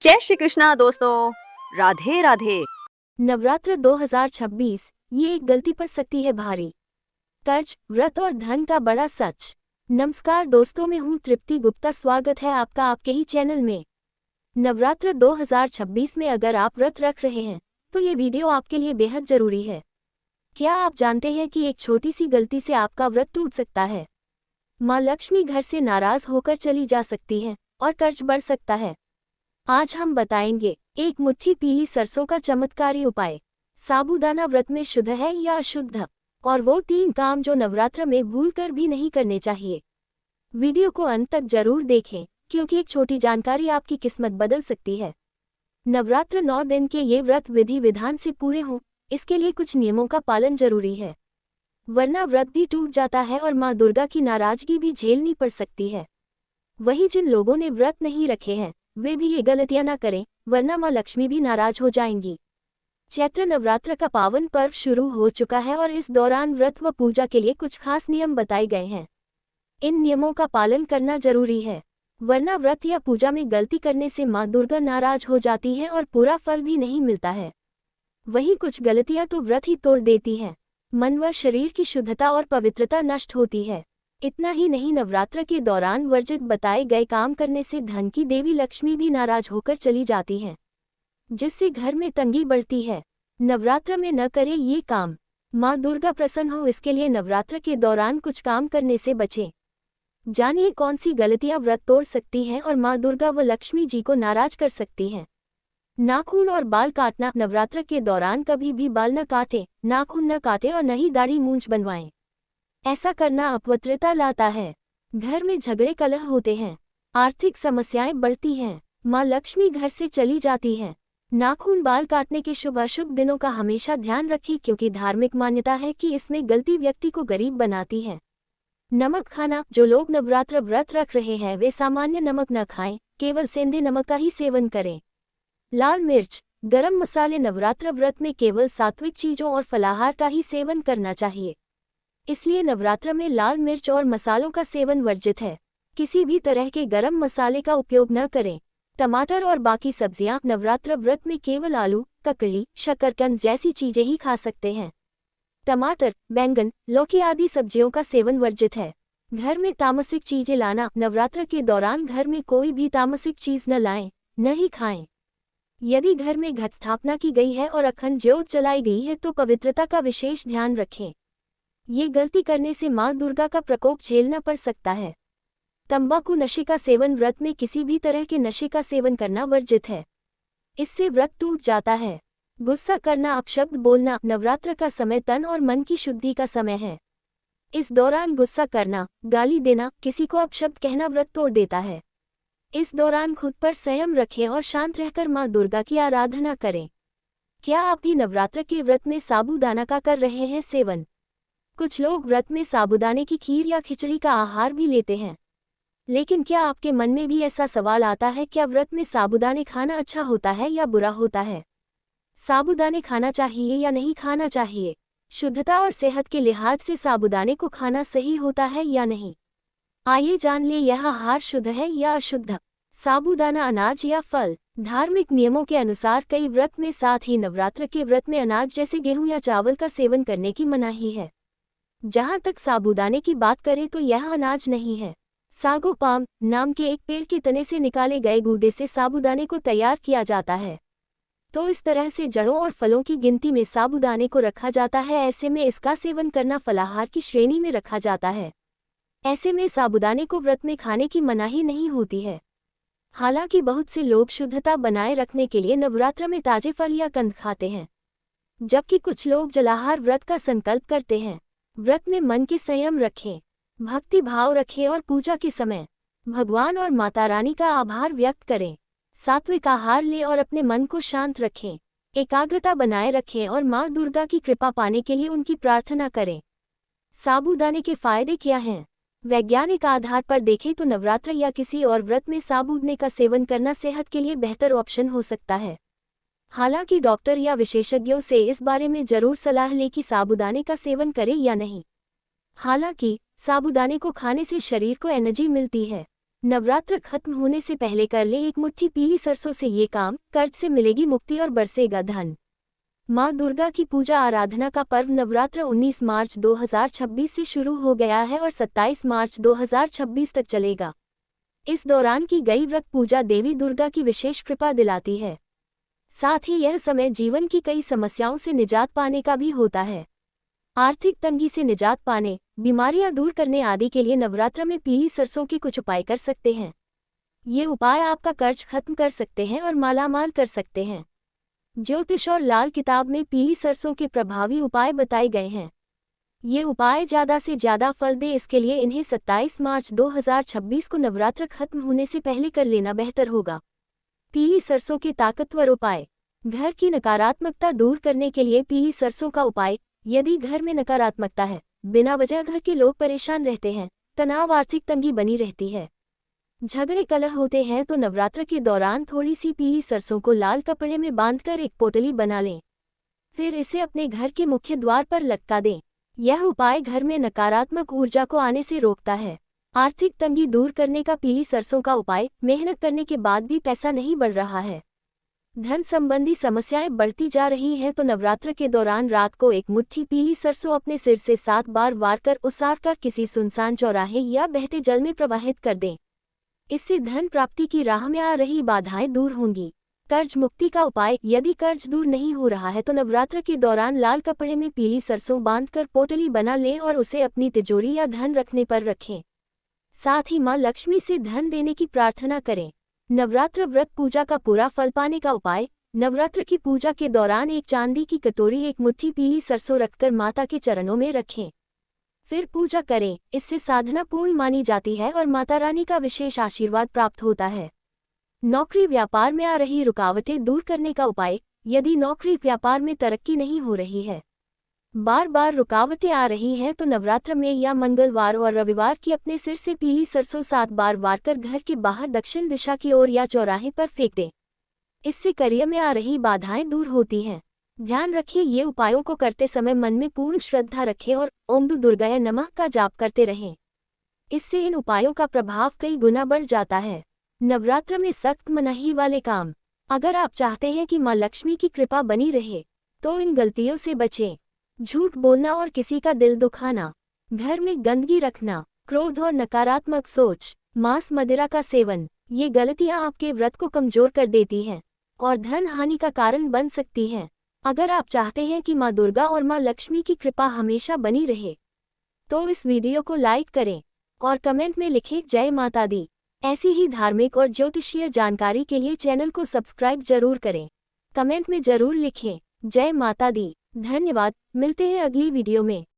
जय श्री कृष्णा दोस्तों, राधे राधे। नवरात्र 2026 ये एक गलती पड़ सकती है भारी। कर्ज, व्रत और धन का बड़ा सच। नमस्कार दोस्तों, मैं हूँ तृप्ति गुप्ता। स्वागत है आपका आपके ही चैनल में। नवरात्र 2026 में अगर आप व्रत रख रहे हैं तो ये वीडियो आपके लिए बेहद जरूरी है। क्या आप जानते हैं कि एक छोटी सी गलती से आपका व्रत टूट सकता है? माँ लक्ष्मी घर से नाराज होकर चली जा सकती है और कर्ज बढ़ सकता है। आज हम बताएंगे एक मुट्ठी पीली सरसों का चमत्कारी उपाय। साबूदाना व्रत में शुद्ध है या अशुद्ध, और वो 3 काम जो नवरात्र में भूलकर भी नहीं करने चाहिए। वीडियो को अंत तक जरूर देखें क्योंकि एक छोटी जानकारी आपकी किस्मत बदल सकती है। नवरात्र 9 दिन के ये व्रत विधि विधान से पूरे हों, इसके लिए कुछ नियमों का पालन जरूरी है, वरना व्रत भी टूट जाता है और माँ दुर्गा की नाराजगी भी झेलनी पड़ सकती है। वहीं जिन लोगों ने व्रत नहीं रखे हैं वे भी ये गलतियां न करें, वरना माँ लक्ष्मी भी नाराज हो जाएंगी। चैत्र नवरात्र का पावन पर्व शुरू हो चुका है और इस दौरान व्रत व पूजा के लिए कुछ खास नियम बताए गए हैं। इन नियमों का पालन करना जरूरी है, वरना व्रत या पूजा में गलती करने से माँ दुर्गा नाराज हो जाती है और पूरा फल भी नहीं मिलता है। वहीं कुछ गलतियां तो व्रत ही तोड़ देती हैं। मन व शरीर की शुद्धता और पवित्रता नष्ट होती है। इतना ही नहीं, नवरात्र के दौरान वर्जित बताए गए काम करने से धन की देवी लक्ष्मी भी नाराज होकर चली जाती हैं, जिससे घर में तंगी बढ़ती है। नवरात्र में न करें ये काम, माँ दुर्गा प्रसन्न हो इसके लिए नवरात्र के दौरान कुछ काम करने से बचें। जानिए कौन सी गलतियां व्रत तोड़ सकती हैं और माँ दुर्गा व लक्ष्मी जी को नाराज कर सकती हैं। नाखून और बाल काटना। नवरात्र के दौरान कभी भी बाल न काटें, नाखून न काटें और न ही दाढ़ी मूंछ बनवाएं। ऐसा करना अपवित्रता लाता है। घर में झगड़े कलह होते हैं, आर्थिक समस्याएं बढ़ती हैं, माँ लक्ष्मी घर से चली जाती है। नाखून बाल काटने के शुभ अशुभ दिनों का हमेशा ध्यान रखें क्योंकि धार्मिक मान्यता है कि इसमें गलती व्यक्ति को गरीब बनाती है। नमक खाना। जो लोग नवरात्र व्रत रख रहे हैं वे सामान्य नमक न खाएं, केवल सेंधे नमक का ही सेवन करें। लाल मिर्च, गरम मसाले। नवरात्र व्रत में केवल सात्विक चीजों और फलाहार का ही सेवन करना चाहिए, इसलिए नवरात्र में लाल मिर्च और मसालों का सेवन वर्जित है। किसी भी तरह के गरम मसाले का उपयोग न करें। टमाटर और बाकी सब्जियां। नवरात्र व्रत में केवल आलू, ककड़ी, शकरकंद जैसी चीजें ही खा सकते हैं। टमाटर, बैंगन, लौकी आदि सब्जियों का सेवन वर्जित है। घर में तामसिक चीजें लाना। नवरात्र के दौरान घर में कोई भी तामसिक चीज न लाएं, न ही खाएं। यदि घर में घट स्थापना की गई है और अखंड ज्योत जलाई गई है तो पवित्रता का विशेष ध्यान रखें। ये गलती करने से माँ दुर्गा का प्रकोप झेलना पड़ सकता है। तंबाकू नशे का सेवन। व्रत में किसी भी तरह के नशे का सेवन करना वर्जित है, इससे व्रत टूट जाता है। गुस्सा करना, अपशब्द बोलना। नवरात्र का समय तन और मन की शुद्धि का समय है। इस दौरान गुस्सा करना, गाली देना, किसी को अपशब्द कहना व्रत तोड़ देता है। इस दौरान खुद पर संयम रखें और शांत रहकर माँ दुर्गा की आराधना करें। क्या आप भी नवरात्र के व्रत में साबूदाना का कर रहे हैं सेवन? कुछ लोग व्रत में साबूदाने की खीर या खिचड़ी का आहार भी लेते हैं, लेकिन क्या आपके मन में भी ऐसा सवाल आता है, क्या व्रत में साबूदाने खाना अच्छा होता है या बुरा होता है? साबूदाने खाना चाहिए या नहीं खाना चाहिए? शुद्धता और सेहत के लिहाज से साबूदाने को खाना सही होता है या नहीं? आइए जान ले यह आहार शुद्ध है या अशुद्ध। साबूदाना अनाज या फल। धार्मिक नियमों के अनुसार कई व्रत में, साथ ही नवरात्र के व्रत में अनाज जैसे गेहूं या चावल का सेवन करने की मनाही है। जहां तक साबूदाने की बात करें तो यह अनाज नहीं है। सागो पाम नाम के एक पेड़ के तने से निकाले गए गूदे से साबूदाने को तैयार किया जाता है, तो इस तरह से जड़ों और फलों की गिनती में साबूदाने को रखा जाता है। ऐसे में इसका सेवन करना फलाहार की श्रेणी में रखा जाता है। ऐसे में साबूदाने को व्रत में खाने की मनाही नहीं होती है। हालांकि बहुत से लोग शुद्धता बनाए रखने के लिए नवरात्र में ताजे फल या कंद खाते हैं, जबकि कुछ लोग जलाहार व्रत का संकल्प करते हैं। व्रत में मन के संयम रखें, भक्ति भाव रखें और पूजा के समय भगवान और माता रानी का आभार व्यक्त करें। सात्विक आहार लें और अपने मन को शांत रखें। एकाग्रता बनाए रखें और माँ दुर्गा की कृपा पाने के लिए उनकी प्रार्थना करें। साबूदाने के फायदे क्या हैं? वैज्ञानिक आधार पर देखें तो नवरात्र या किसी और व्रत में साबूदाने का सेवन करना सेहत के लिए बेहतर ऑप्शन हो सकता है। हालांकि डॉक्टर या विशेषज्ञों से इस बारे में जरूर सलाह लें कि साबूदाने का सेवन करें या नहीं। हालांकि साबूदाने को खाने से शरीर को एनर्जी मिलती है, नवरात्र खत्म होने से पहले कर ले एक मुट्ठी पीली सरसों से ये काम, कर्ज से मिलेगी मुक्ति और बरसेगा धन। माँ दुर्गा की पूजा आराधना का पर्व नवरात्र 19 मार्च 2026 से शुरू हो गया है और 27 मार्च 2026 तक चलेगा। इस दौरान की गई व्रत पूजा देवी दुर्गा की विशेष कृपा दिलाती है। साथ ही यह समय जीवन की कई समस्याओं से निजात पाने का भी होता है। आर्थिक तंगी से निजात पाने, बीमारियां दूर करने आदि के लिए नवरात्र में पीली सरसों के कुछ उपाय कर सकते हैं। ये उपाय आपका कर्ज खत्म कर सकते हैं और मालामाल कर सकते हैं। ज्योतिष और लाल किताब में पीली सरसों के प्रभावी उपाय बताए गए हैं। ये उपाय ज़्यादा से ज़्यादा फल दे, इसके लिए इन्हें 27 मार्च 2026 को नवरात्र खत्म होने से पहले कर लेना बेहतर होगा। पीली सरसों के ताकतवर उपाय। घर की नकारात्मकता दूर करने के लिए पीली सरसों का उपाय। यदि घर में नकारात्मकता है, बिना वजह घर के लोग परेशान रहते हैं, तनाव, आर्थिक तंगी बनी रहती है, झगड़े कलह होते हैं, तो नवरात्र के दौरान थोड़ी सी पीली सरसों को लाल कपड़े में बांधकर एक पोटली बना लें। फिर इसे अपने घर के मुख्य द्वार पर लटका दें। यह उपाय घर में नकारात्मक ऊर्जा को आने से रोकता है। आर्थिक तंगी दूर करने का पीली सरसों का उपाय। मेहनत करने के बाद भी पैसा नहीं बढ़ रहा है, धन संबंधी समस्याएं बढ़ती जा रही हैं, तो नवरात्र के दौरान रात को एक मुट्ठी पीली सरसों अपने सिर से 7 बार वार कर उसार कर किसी सुनसान चौराहे या बहते जल में प्रवाहित कर दें। इससे धन प्राप्ति की राह में आ रही बाधाएं दूर होंगी। कर्ज मुक्ति का उपाय। यदि कर्ज दूर नहीं हो रहा है तो नवरात्र के दौरान लाल कपड़े में पीली सरसों बांधकर पोटली बना लें और उसे अपनी तिजोरी या धन रखने पर रखें। साथ ही मां लक्ष्मी से धन देने की प्रार्थना करें। नवरात्र व्रत पूजा का पूरा फल पाने का उपाय। नवरात्र की पूजा के दौरान एक चांदी की कटोरी एक मुट्ठी पीली सरसों रखकर माता के चरणों में रखें, फिर पूजा करें। इससे साधना पूर्ण मानी जाती है और माता रानी का विशेष आशीर्वाद प्राप्त होता है। नौकरी व्यापार में आ रही रुकावटें दूर करने का उपाय। यदि नौकरी व्यापार में तरक्की नहीं हो रही है, बार बार रुकावटें आ रही हैं, तो नवरात्र में या मंगलवार और रविवार की अपने सिर से पीली सरसों 7 बार वार कर घर के बाहर दक्षिण दिशा की ओर या चौराहे पर फेंक दें। इससे करियर में आ रही बाधाएं दूर होती हैं। ध्यान रखिए, ये उपायों को करते समय मन में पूर्ण श्रद्धा रखें और ओम दुर्गाय नमः का जाप करते रहें। इससे इन उपायों का प्रभाव कई गुना बढ़ जाता है। नवरात्र में सख्त मनाही वाले काम। अगर आप चाहते हैं कि मां लक्ष्मी की कृपा बनी रहे, तो इन गलतियों से बचें। झूठ बोलना और किसी का दिल दुखाना, घर में गंदगी रखना, क्रोध और नकारात्मक सोच, मांस मदिरा का सेवन, ये गलतियां आपके व्रत को कमजोर कर देती हैं और धन हानि का कारण बन सकती हैं। अगर आप चाहते हैं कि मां दुर्गा और मां लक्ष्मी की कृपा हमेशा बनी रहे, तो इस वीडियो को लाइक करें और कमेंट में लिखें जय माता दी। ऐसी ही धार्मिक और ज्योतिषीय जानकारी के लिए चैनल को सब्सक्राइब जरूर करें। कमेंट में जरूर लिखें जय माता दी। धन्यवाद। मिलते हैं अगली वीडियो में।